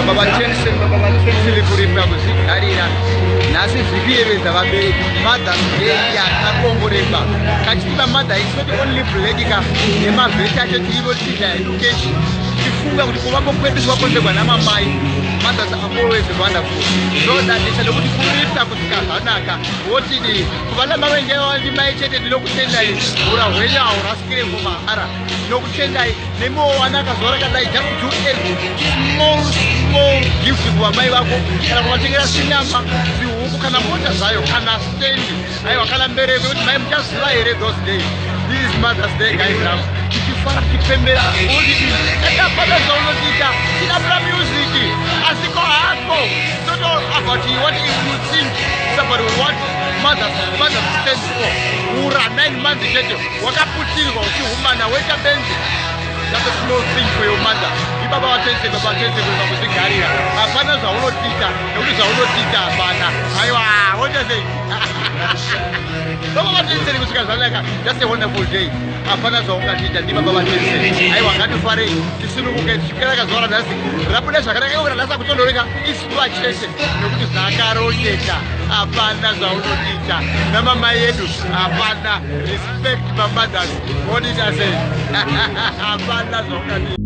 baba vatensili kuripwa kuzvigarira nhasi zvikuyevedza vabereki Mother's Day yakakomborerwa kachitiva Mother is not only bladika nemavheti acho tirivotiza education tifunga kuti kuvako kwedu kwakonzerwa namamai. Mothers are always wonderful. So that it's a little bit kuripwa kutikazanaka wotidi kuvala mavenjewandi maichete ndinokutendai ura hwenya haurasikire mumahara ndinokutendai nemowanaka zora kadai just do small gift kuvamai vako kana kuvatengera sinyama zihuku kana mota zvayo kana stendi aiwa kana mbereve kuti mai muchaziva here those days. This is Mother's Day guys now. Tichifara tichipembera udidi takapata zvaunotita tinapura music asiko hako. It's not all about what you think. It's about what mother stands for. Ura 9 months chete wakaputirwa uchihumana weka benzi. That's a small thing for your mother. Ibaba watense kuzvigarira hapana zvaunotita nekuti zvaunotita hapana. Aiwa what does it? Baba vatenseri kusvika zvanaka. That's a wonderful day. Hapana zvaungatita ndibaba vatenseri. Aiwa ngatifarei tisununguke tichikereka zuva ranhasi rabuda zvakanaka iwo ranhasi kutondoreka isuva chete nekuti zvakarongeka. Hapana zvaunotita namamai edu hapana. Respect mamothers. What did I say? Hapana zvaungatita.